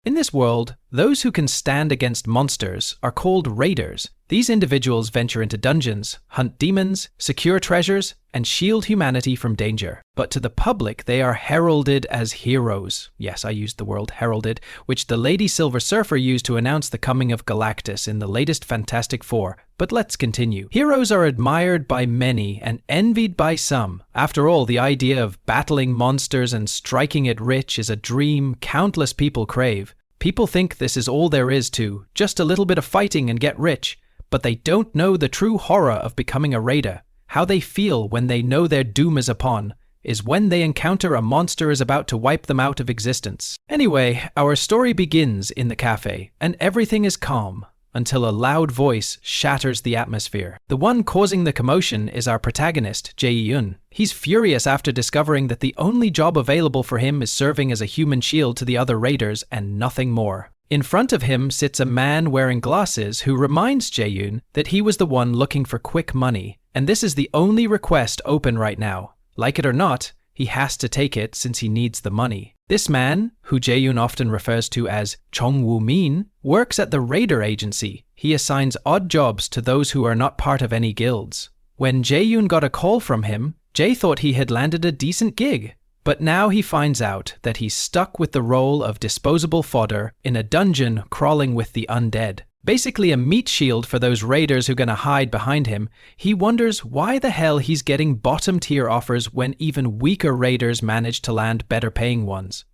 In this world, those who can stand against monsters are called raiders. These individuals venture into dungeons, hunt demons, secure treasures, and shield humanity from danger. But to the public, they are heralded as heroes. Yes, I used the word heralded, which the Lady Silver Surfer used to announce the coming of Galactus in the latest Fantastic Four. But let's continue. Heroes are admired by many and envied by some. After all, the idea of battling monsters and striking it rich is a dream countless people crave. People think this is all there is to, just a little bit of fighting and get rich, but they don't know the true horror of becoming a raider. How they feel when they know their doom is upon is when they encounter a monster is about to wipe them out of existence. Anyway, our story begins in the cafe, and everything is calm until a loud voice shatters the atmosphere. The one causing the commotion is our protagonist, Jae-yoon. He's furious after discovering that the only job available for him is serving as a human shield to the other raiders and nothing more. In front of him sits a man wearing glasses who reminds Jae-yoon that he was the one looking for quick money, and this is the only request open right now. Like it or not, he has to take it since he needs the money. This man, who Jae-yoon often refers to as Chong-woo-min, works at the Raider Agency. He assigns odd jobs to those who are not part of any guilds. When Jae-yoon got a call from him, Jae thought he had landed a decent gig. But now he finds out that he's stuck with the role of disposable fodder in a dungeon crawling with the undead. Basically a meat shield for those raiders who are gonna hide behind him. He wonders why the hell he's getting bottom tier offers when even weaker raiders manage to land better paying ones.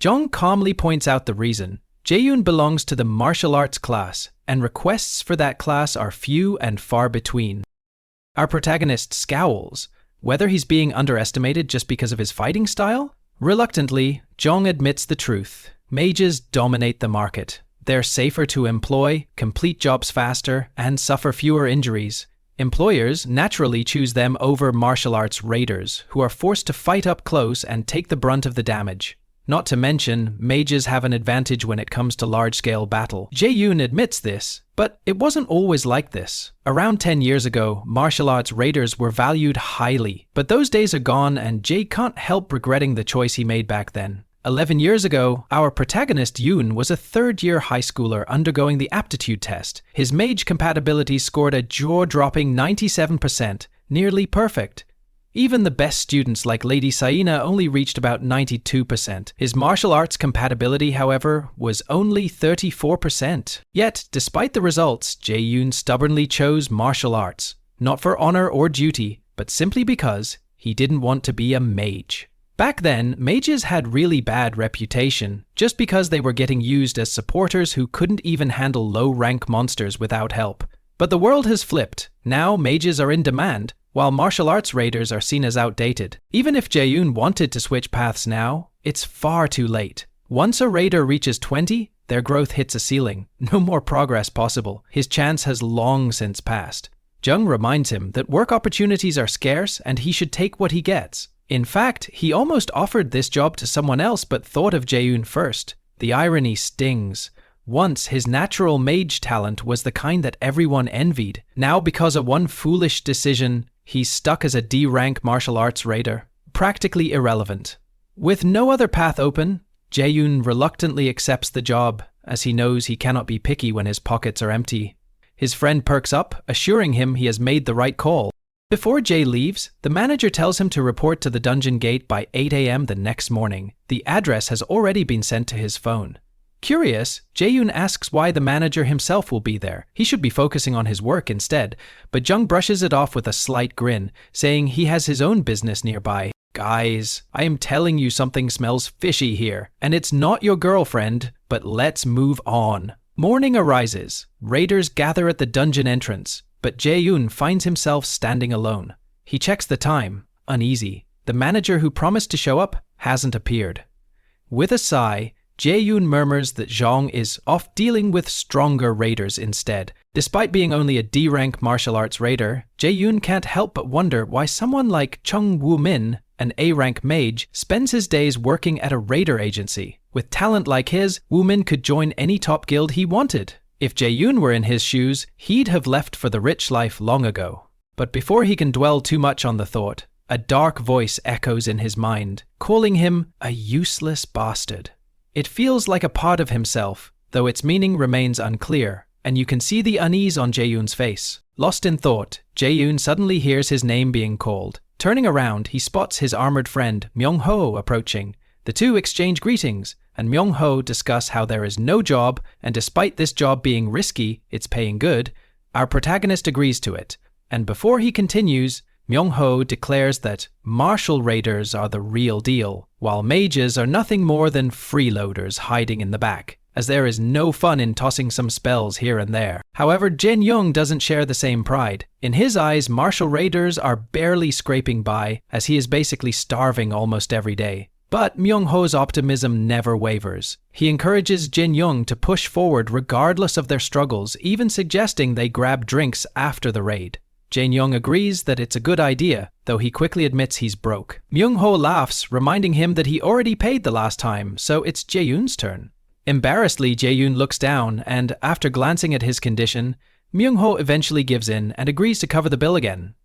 Jung calmly points out the reason. Jae-yoon belongs to the martial arts class, and requests for that class are few and far between. Our protagonist scowls. Whether he's being underestimated just because of his fighting style? Reluctantly, Jung admits the truth. Mages dominate the market. They're safer to employ, complete jobs faster, and suffer fewer injuries. Employers naturally choose them over martial arts raiders, who are forced to fight up close and take the brunt of the damage. Not to mention, mages have an advantage when it comes to large-scale battle. Jae-yoon admits this, but it wasn't always like this. Around 10 years ago, martial arts raiders were valued highly, but those days are gone and Jae can't help regretting the choice he made back then. 11 years ago, our protagonist Yoon was a third-year high schooler undergoing the aptitude test. His mage compatibility scored a jaw-dropping 97%, nearly perfect. Even the best students like Lady Saina only reached about 92%. His martial arts compatibility, however, was only 34%. Yet, despite the results, Jae-yoon stubbornly chose martial arts. Not for honor or duty, but simply because he didn't want to be a mage. Back then, mages had really bad reputation, just because they were getting used as supporters who couldn't even handle low-rank monsters without help. But the world has flipped. Now mages are in demand, while martial arts raiders are seen as outdated. Even if Jae-yoon wanted to switch paths now, it's far too late. Once a raider reaches 20, their growth hits a ceiling. No more progress possible. His chance has long since passed. Jung reminds him that work opportunities are scarce and he should take what he gets. In fact, he almost offered this job to someone else but thought of Jae-yoon first. The irony stings. Once, his natural mage talent was the kind that everyone envied. Now, because of one foolish decision, he's stuck as a D-rank martial arts raider. Practically irrelevant. With no other path open, Jae-yoon reluctantly accepts the job, as he knows he cannot be picky when his pockets are empty. His friend perks up, assuring him he has made the right call. Before Jae leaves, the manager tells him to report to the dungeon gate by 8 a.m. the next morning. The address has already been sent to his phone. Curious, Jae-yoon asks why the manager himself will be there. He should be focusing on his work instead, but Jung brushes it off with a slight grin, saying he has his own business nearby. Guys, I am telling you something smells fishy here, and it's not your girlfriend, but let's move on. Morning arises. Raiders gather at the dungeon entrance, but Jae-yoon finds himself standing alone. He checks the time, uneasy. The manager who promised to show up hasn't appeared. With a sigh, Jae-yoon murmurs that Jong is off dealing with stronger raiders instead. Despite being only a D-rank martial arts raider, Jae-yoon can't help but wonder why someone like Chung Woo-min, an A-rank mage, spends his days working at a raider agency. With talent like his, Woo-min could join any top guild he wanted. If Jae-yoon were in his shoes, he'd have left for the rich life long ago. But before he can dwell too much on the thought, a dark voice echoes in his mind, calling him a useless bastard. It feels like a part of himself, though its meaning remains unclear, and you can see the unease on Jae-yoon's face. Lost in thought, Jae-yoon suddenly hears his name being called. Turning around, he spots his armored friend, Myung-ho, approaching. The two exchange greetings, and Myung-ho discuss how there is no job, and despite this job being risky, it's paying good. Our protagonist agrees to it, and before he continues, Myung-ho declares that martial raiders are the real deal, while mages are nothing more than freeloaders hiding in the back, as there is no fun in tossing some spells here and there. However, Jin-young doesn't share the same pride. In his eyes, martial raiders are barely scraping by, as he is basically starving almost every day. But Myung-ho's optimism never wavers. He encourages Jin-young to push forward regardless of their struggles, even suggesting they grab drinks after the raid. Jin-young agrees that it's a good idea, though he quickly admits he's broke. Myung-ho laughs, reminding him that he already paid the last time, so it's Jae-yoon's turn. Embarrassedly, Jae-yoon looks down, and after glancing at his condition, Myung-ho eventually gives in and agrees to cover the bill again.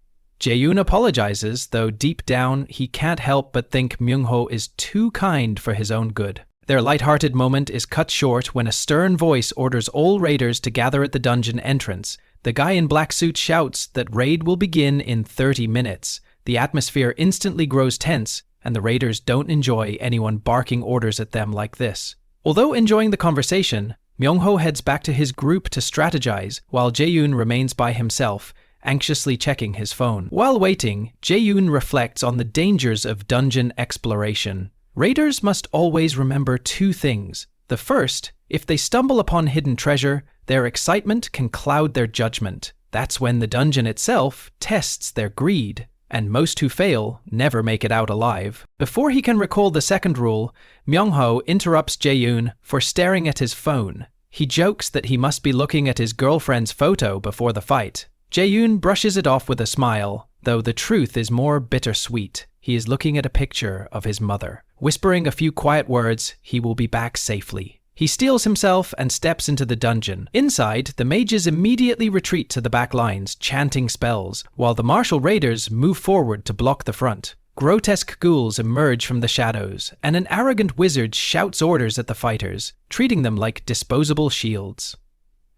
Jae-yoon apologizes, though deep down he can't help but think Myung-ho is too kind for his own good. Their light-hearted moment is cut short when a stern voice orders all raiders to gather at the dungeon entrance. The guy in black suit shouts that raid will begin in 30 minutes. The atmosphere instantly grows tense, and the raiders don't enjoy anyone barking orders at them like this. Although enjoying the conversation, Myung-ho heads back to his group to strategize, while Jae-yoon remains by himself, anxiously checking his phone. While waiting, Jae-yoon reflects on the dangers of dungeon exploration. Raiders must always remember two things. The first, if they stumble upon hidden treasure, their excitement can cloud their judgment. That's when the dungeon itself tests their greed, and most who fail never make it out alive. Before he can recall the second rule, Myung-ho interrupts Jae-yoon for staring at his phone. He jokes that he must be looking at his girlfriend's photo before the fight. Jae-yoon brushes it off with a smile, though the truth is more bittersweet. He is looking at a picture of his mother. Whispering a few quiet words, he will be back safely. He steels himself and steps into the dungeon. Inside, the mages immediately retreat to the back lines, chanting spells, while the martial raiders move forward to block the front. Grotesque ghouls emerge from the shadows, and an arrogant wizard shouts orders at the fighters, treating them like disposable shields.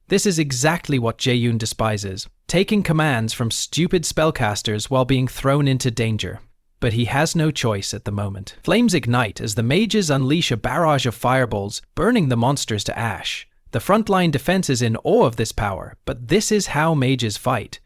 This is exactly what Jae-yoon despises, taking commands from stupid spellcasters while being thrown into danger. But he has no choice at the moment. Flames ignite as the mages unleash a barrage of fireballs, burning the monsters to ash. The frontline defense is in awe of this power, but this is how mages fight.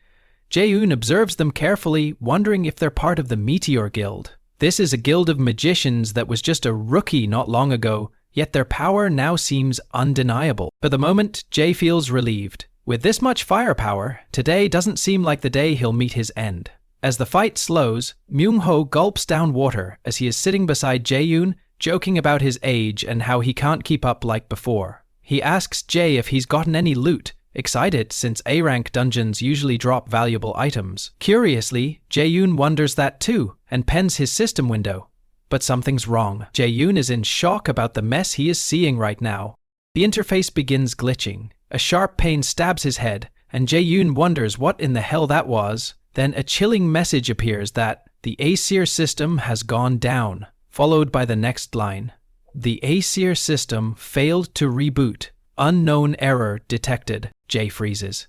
Jae-yoon observes them carefully, wondering if they're part of the Meteor Guild. This is a guild of magicians that was just a rookie not long ago, yet their power now seems undeniable. For the moment, Jae feels relieved. With this much firepower, today doesn't seem like the day he'll meet his end. As the fight slows, Myung-ho gulps down water as he is sitting beside Jae-yoon, joking about his age and how he can't keep up like before. He asks Jae if he's gotten any loot, excited since A-rank dungeons usually drop valuable items. Curiously, Jae-yoon wonders that too, and pens his system window. But something's wrong. Jae-yoon is in shock about the mess he is seeing right now. The interface begins glitching. A sharp pain stabs his head, and Jae-yoon wonders what in the hell that was. Then a chilling message appears that the Asura system has gone down, followed by the next line. The Asura system failed to reboot. Unknown error detected. Jae freezes.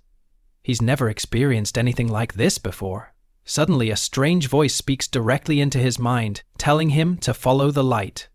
He's never experienced anything like this before. Suddenly, a strange voice speaks directly into his mind, telling him to follow the light.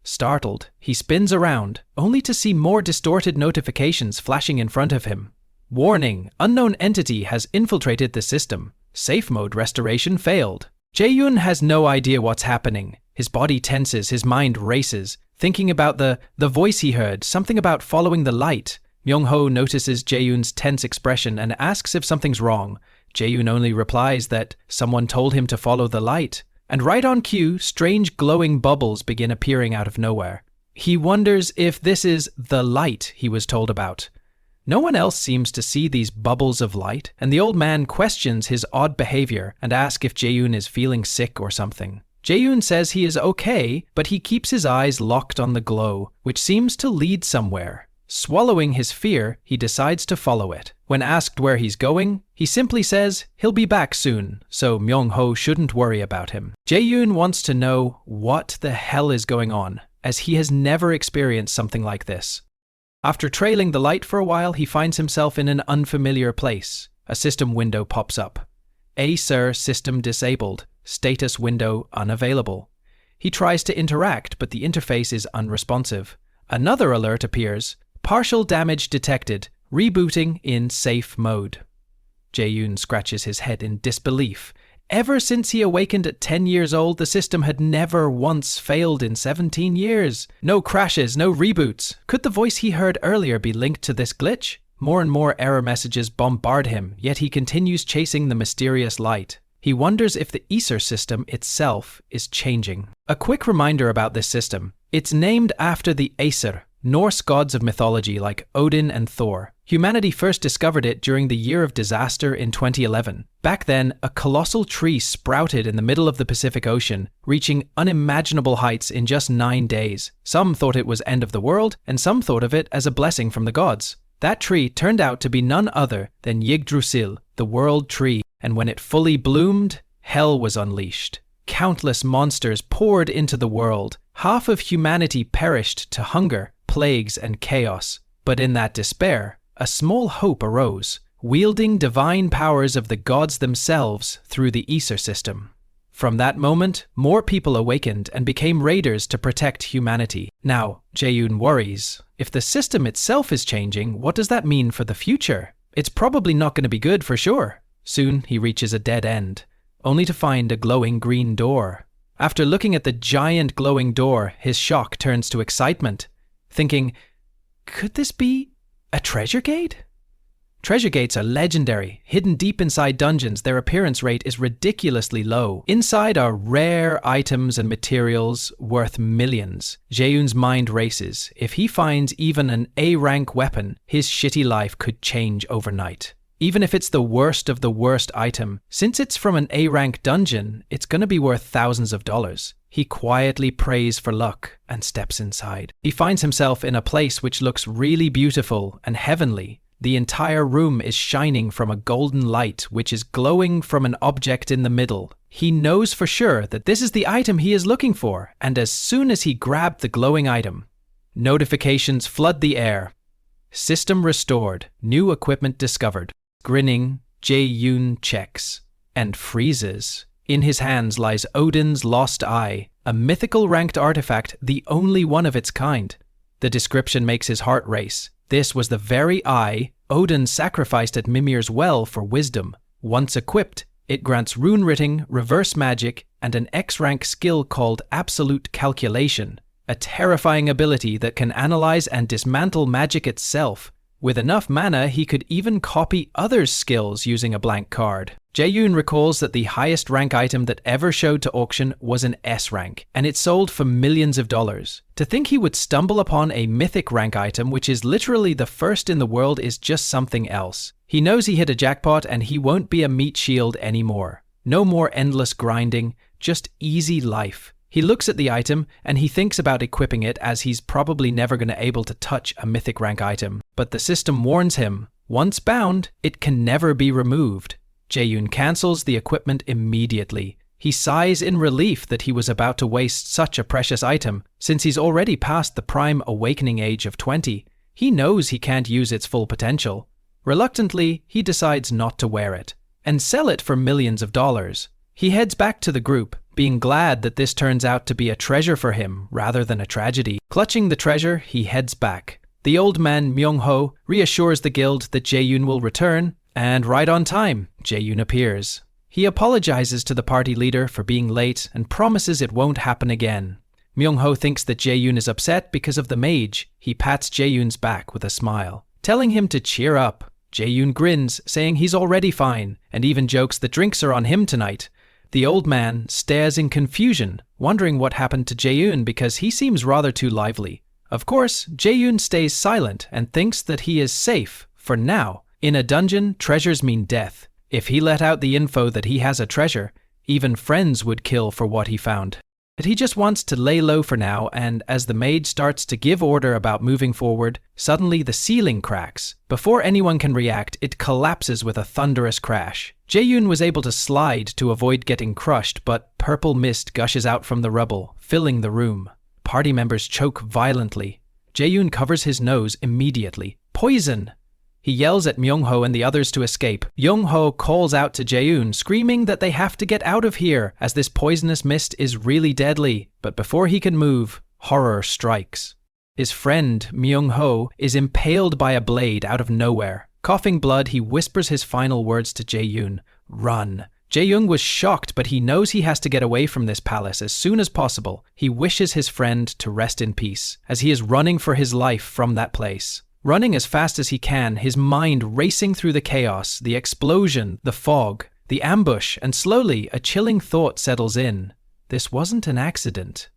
Startled, he spins around, only to see more distorted notifications flashing in front of him. Warning, unknown entity has infiltrated the system. Safe mode restoration failed. Jae-yoon has no idea what's happening. His body tenses, his mind races, thinking about the voice he heard, something about following the light. Myung-ho notices Jae-yoon's tense expression and asks if something's wrong. Jae-yoon only replies that someone told him to follow the light. And right on cue, strange glowing bubbles begin appearing out of nowhere. He wonders if this is the light he was told about. No one else seems to see these bubbles of light, and the old man questions his odd behavior and asks if Jae-yoon is feeling sick or something. Jae-yoon says he is okay, but he keeps his eyes locked on the glow, which seems to lead somewhere. Swallowing his fear, he decides to follow it. When asked where he's going, he simply says he'll be back soon, so Myung-ho shouldn't worry about him. Jae-yoon wants to know what the hell is going on. as he has never experienced something like this. After trailing the light for a while, he finds himself in an unfamiliar place. A system window pops up. Sir, system disabled. Status window unavailable. He tries to interact, but the interface is unresponsive. Another alert appears. Partial damage detected. Rebooting in safe mode. Jae-yoon scratches his head in disbelief. Ever since he awakened at 10 years old, the system had never once failed in 17 years. No crashes, no reboots. Could the voice he heard earlier be linked to this glitch? More and more error messages bombard him, yet he continues chasing the mysterious light. He wonders if the Aesir system itself is changing. A quick reminder about this system. It's named after the Aesir, Norse gods of mythology like Odin and Thor. Humanity first discovered it during the Year of Disaster in 2011. Back then, a colossal tree sprouted in the middle of the Pacific Ocean, reaching unimaginable heights in just 9 days. Some thought it was end of the world, and some thought of it as a blessing from the gods. That tree turned out to be none other than Yggdrasil, the world tree, and when it fully bloomed, hell was unleashed. Countless monsters poured into the world. Half of humanity perished to hunger, plagues, and chaos. But in that despair, a small hope arose, wielding divine powers of the gods themselves through the Aesir system. From that moment, more people awakened and became raiders to protect humanity. Now, Jae-yoon worries. If the system itself is changing, what does that mean for the future? It's probably not going to be good for sure. Soon, he reaches a dead end, only to find a glowing green door. After looking at the giant glowing door, his shock turns to excitement, thinking, could this be a treasure gate? Treasure gates are legendary. Hidden deep inside dungeons, their appearance rate is ridiculously low. Inside are rare items and materials worth millions. Jae-yoon's mind races. If he finds even an A-rank weapon, his shitty life could change overnight. Even if it's the worst of the worst item, since it's from an A-rank dungeon, it's gonna be worth thousands of dollars. He quietly prays for luck and steps inside. He finds himself in a place which looks really beautiful and heavenly. The entire room is shining from a golden light which is glowing from an object in the middle. He knows for sure that this is the item he is looking for, and as soon as he grabbed the glowing item, notifications flood the air. System restored. New equipment discovered. Grinning, Jae-yoon checks and freezes. In his hands lies Odin's lost eye, a mythical ranked artifact, the only one of its kind. The description makes his heart race. This was the very eye Odin sacrificed at Mimir's well for wisdom. Once equipped, it grants rune-writing, reverse magic, and an X-rank skill called Absolute Calculation, a terrifying ability that can analyze and dismantle magic itself. With enough mana, he could even copy others' skills using a blank card. Jae-yoon recalls that the highest rank item that ever showed to auction was an S rank, and it sold for millions of dollars. To think he would stumble upon a mythic rank item, which is literally the first in the world, is just something else. He knows he hit a jackpot and he won't be a meat shield anymore. No more endless grinding, just easy life. He looks at the item and he thinks about equipping it, as he's probably never going to able to touch a mythic rank item. But the system warns him, once bound, it can never be removed. Jae-yoon cancels the equipment immediately. He sighs in relief that he was about to waste such a precious item, since he's already past the prime awakening age of 20. He knows he can't use its full potential. Reluctantly, he decides not to wear it, and sell it for millions of dollars. He heads back to the group, being glad that this turns out to be a treasure for him rather than a tragedy. Clutching the treasure, he heads back. The old man Myung-ho reassures the guild that Jae-yoon will return, and right on time, Jae-yoon appears. He apologizes to the party leader for being late and promises it won't happen again. Myung-ho thinks that Jae-yoon is upset because of the mage. He pats Jae-yoon's back with a smile, telling him to cheer up. Jae-yoon grins, saying he's already fine, and even jokes that drinks are on him tonight. The old man stares in confusion, wondering what happened to Jae-yoon because he seems rather too lively. Of course, Jae-yoon stays silent and thinks that he is safe, for now. In a dungeon, treasures mean death. If he let out the info that he has a treasure, even friends would kill for what he found. But he just wants to lay low for now, and as the mage starts to give order about moving forward, suddenly the ceiling cracks. Before anyone can react, it collapses with a thunderous crash. Jae-yoon was able to slide to avoid getting crushed, but purple mist gushes out from the rubble, filling the room. Party members choke violently. Jae-yoon covers his nose immediately. Poison! He yells at Myung-ho and the others to escape. Myung-ho calls out to Jae-yoon, screaming that they have to get out of here, as this poisonous mist is really deadly. But before he can move, horror strikes. His friend, Myung-ho, is impaled by a blade out of nowhere. Coughing blood, he whispers his final words to Jae-yoon. Run. Jae-yoon was shocked, but he knows he has to get away from this palace as soon as possible. He wishes his friend to rest in peace, as he is running for his life from that place. Running as fast as he can, his mind racing through the chaos, the explosion, the fog, the ambush, and slowly a chilling thought settles in. This wasn't an accident.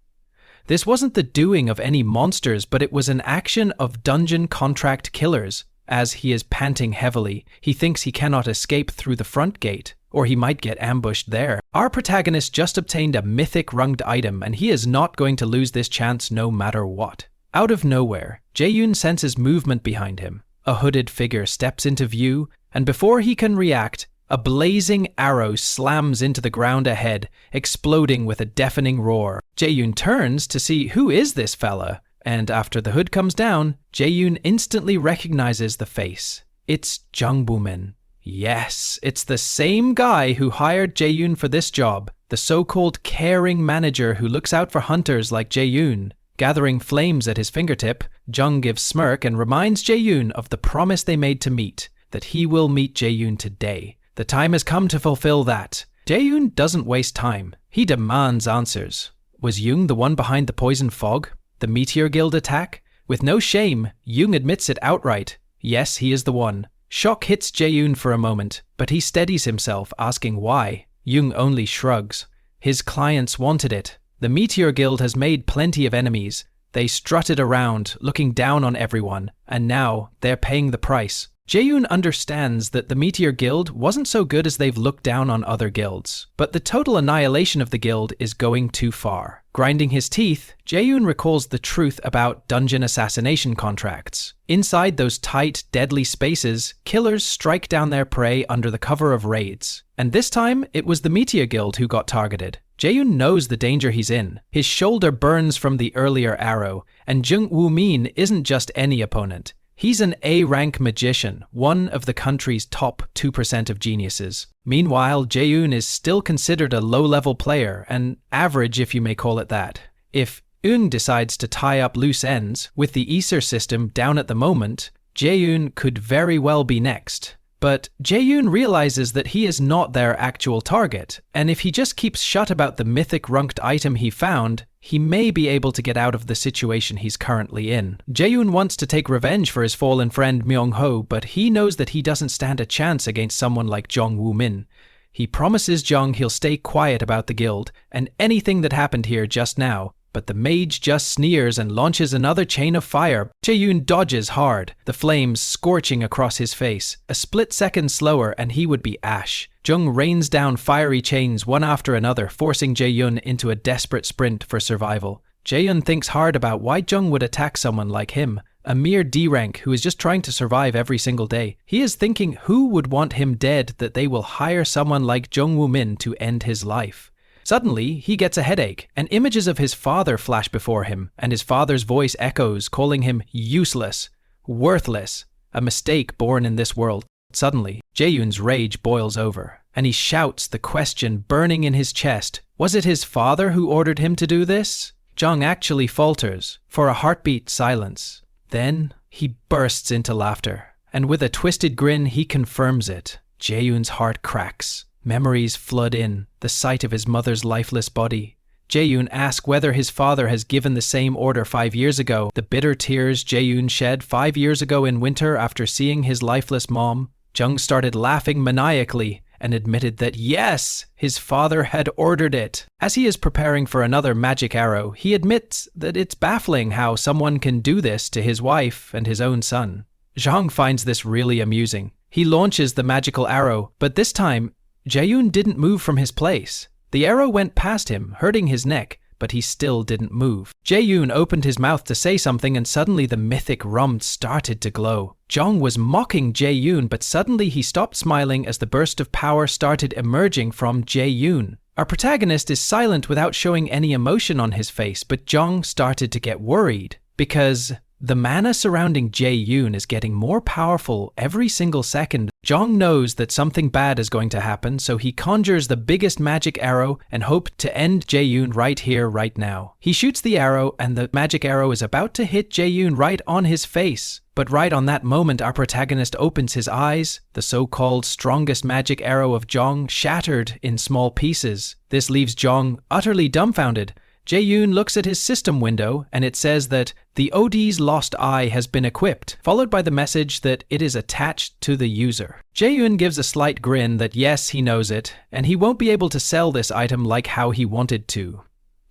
This wasn't the doing of any monsters, but it was an action of dungeon contract killers. As he is panting heavily, he thinks he cannot escape through the front gate, or he might get ambushed there. Our protagonist just obtained a mythic runged item, and he is not going to lose this chance no matter what. Out of nowhere, Jae-yoon senses movement behind him. A hooded figure steps into view, and before he can react, a blazing arrow slams into the ground ahead, exploding with a deafening roar. Jae-yoon turns to see who is this fella, and after the hood comes down, Jae-yoon instantly recognizes the face. It's Jung Woo-min. Yes, it's the same guy who hired Jae-yoon for this job, the so-called caring manager who looks out for hunters like Jae-yoon. Gathering flames at his fingertip, Jung gives smirk and reminds Jae-yoon of the promise they made to meet, that he will meet Jae-yoon today. The time has come to fulfill that. Jae-yoon doesn't waste time. He demands answers. Was Jung the one behind the poison fog? The Meteor Guild attack? With no shame, Jung admits it outright. Yes, he is the one. Shock hits Jae-yoon for a moment, but he steadies himself, asking why. Jung only shrugs. His clients wanted it. The Meteor Guild has made plenty of enemies. They strutted around, looking down on everyone, and now they're paying the price. Jae-yoon understands that the Meteor Guild wasn't so good as they've looked down on other guilds, but the total annihilation of the guild is going too far. Grinding his teeth, Jae-yoon recalls the truth about dungeon assassination contracts. Inside those tight, deadly spaces, killers strike down their prey under the cover of raids. And this time, it was the Meteor Guild who got targeted. Jae-yoon knows the danger he's in. His shoulder burns from the earlier arrow, and Jung Woo-min isn't just any opponent. He's an A-rank magician, one of the country's top 2% of geniuses. Meanwhile, Jae-yoon is still considered a low-level player, an average if you may call it that. If Eun decides to tie up loose ends, with the Aesir system down at the moment, Jae-yoon could very well be next. But Jae-yoon realizes that he is not their actual target, and if he just keeps shut about the mythic runged item he found, he may be able to get out of the situation he's currently in. Jae-yoon wants to take revenge for his fallen friend Myung-ho, but he knows that he doesn't stand a chance against someone like Jung Woo-min. He promises Jung he'll stay quiet about the guild and anything that happened here just now, but the mage just sneers and launches another chain of fire. Jae-yoon dodges hard, the flames scorching across his face. A split second slower and he would be ash. Jung rains down fiery chains one after another, forcing Jae-yoon into a desperate sprint for survival. Jae-yoon thinks hard about why Jung would attack someone like him, a mere D-rank who is just trying to survive every single day. He is thinking who would want him dead that they will hire someone like Jung Woo-min to end his life. Suddenly, he gets a headache, and images of his father flash before him, and his father's voice echoes, calling him useless, worthless, a mistake born in this world. Suddenly, Jae-yoon's rage boils over, and he shouts the question burning in his chest. Was it his father who ordered him to do this? Jung actually falters, for a heartbeat silence. Then, he bursts into laughter, and with a twisted grin he confirms it. Jae-yoon's heart cracks. Memories flood in, the sight of his mother's lifeless body. Jae-yoon asks whether his father has given the same order 5 years ago, the bitter tears Jae-yoon shed 5 years ago in winter after seeing his lifeless mom. Jung started laughing maniacally and admitted that yes, his father had ordered it. As he is preparing for another magic arrow, he admits that it's baffling how someone can do this to his wife and his own son. Jung finds this really amusing. He launches the magical arrow, but this time, Jae-yoon didn't move from his place. The arrow went past him, hurting his neck, but he still didn't move. Jae-yoon opened his mouth to say something and suddenly the mythic rum started to glow. Jung was mocking Jae-yoon, but suddenly he stopped smiling as the burst of power started emerging from Jae-yoon. Our protagonist is silent without showing any emotion on his face, but Jung started to get worried because the mana surrounding Jae-yoon is getting more powerful every single second. Jung knows that something bad is going to happen, so he conjures the biggest magic arrow and hopes to end Jae-yoon right here, right now. He shoots the arrow, and the magic arrow is about to hit Jae-yoon right on his face. But right on that moment, our protagonist opens his eyes. The so-called strongest magic arrow of Jung shattered in small pieces. This leaves Jung utterly dumbfounded. Jae-yoon looks at his system window, and it says that the OD's lost eye has been equipped, followed by the message that it is attached to the user. Jae-yoon gives a slight grin that yes, he knows it, and he won't be able to sell this item like how he wanted to.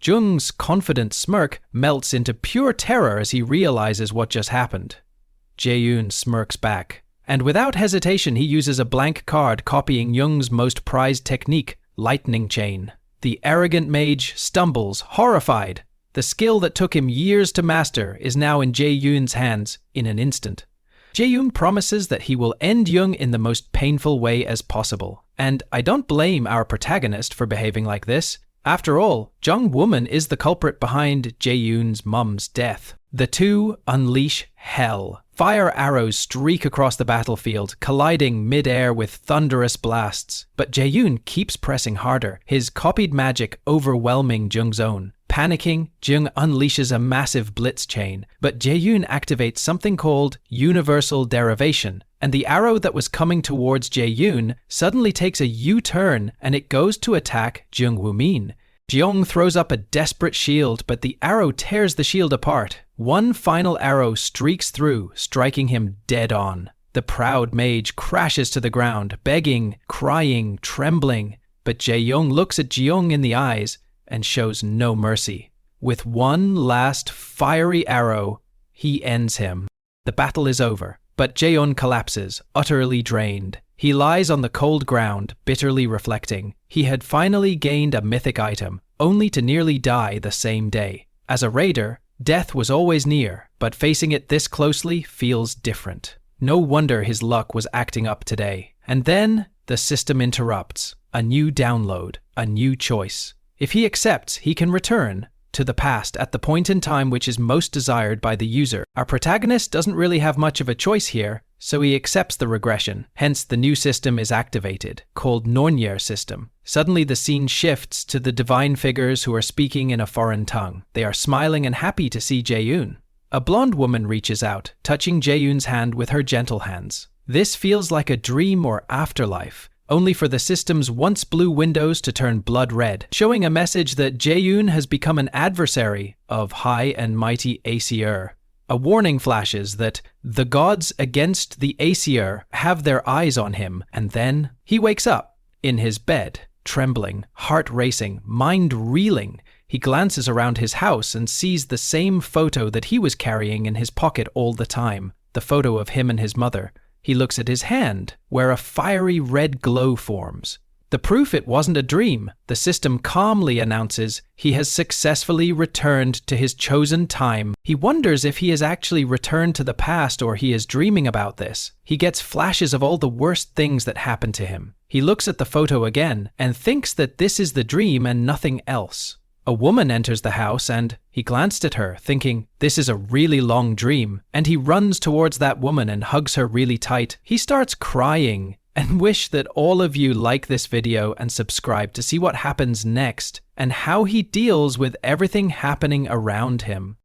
Jung's confident smirk melts into pure terror as he realizes what just happened. Jae-yoon smirks back, and without hesitation he uses a blank card copying Jung's most prized technique, lightning chain. The arrogant mage stumbles, horrified. The skill that took him years to master is now in Jae-yoon's hands in an instant. Jae-yoon promises that he will end Jung in the most painful way as possible. And I don't blame our protagonist for behaving like this. After all, Jung Woman is the culprit behind Jae-yoon's mum's death. The two unleash hell. Fire arrows streak across the battlefield, colliding mid-air with thunderous blasts. But Jae-yoon keeps pressing harder, his copied magic overwhelming Jung's own. Panicking, Jung unleashes a massive blitz chain, but Jae-yoon activates something called universal derivation, and the arrow that was coming towards Jae-yoon suddenly takes a U-turn and it goes to attack Jung Woo-min. Jung throws up a desperate shield, but the arrow tears the shield apart. One final arrow streaks through, striking him dead on. The proud mage crashes to the ground, begging, crying, trembling, but Jae-yoon looks at Jung in the eyes and shows no mercy. With one last fiery arrow, he ends him. The battle is over, but Jae-yoon collapses, utterly drained. He lies on the cold ground, bitterly reflecting. He had finally gained a mythic item, only to nearly die the same day. As a raider, death was always near, but facing it this closely feels different. No wonder his luck was acting up today. And then, the system interrupts. A new download, a new choice. If he accepts, he can return to the past at the point in time which is most desired by the user. Our protagonist doesn't really have much of a choice here, so he accepts the regression. Hence, the new system is activated, called Nornyer system. Suddenly, the scene shifts to the divine figures who are speaking in a foreign tongue. They are smiling and happy to see Jae-yoon. A blonde woman reaches out, touching Jae-yoon's hand with her gentle hands. This feels like a dream or afterlife, only for the system's once blue windows to turn blood red, showing a message that Jae-yoon has become an adversary of high and mighty Asura. A warning flashes that the gods against the Asura have their eyes on him, and then he wakes up in his bed, trembling, heart racing, mind reeling. He glances around his house and sees the same photo that he was carrying in his pocket all the time, the photo of him and his mother. He looks at his hand, where a fiery red glow forms. The proof it wasn't a dream. The system calmly announces he has successfully returned to his chosen time. He wonders if he has actually returned to the past or he is dreaming about this. He gets flashes of all the worst things that happened to him. He looks at the photo again and thinks that this is the dream and nothing else. A woman enters the house and he glanced at her, thinking, this is a really long dream, and he runs towards that woman and hugs her really tight. He starts crying and wish that all of you like this video and subscribe to see what happens next and how he deals with everything happening around him.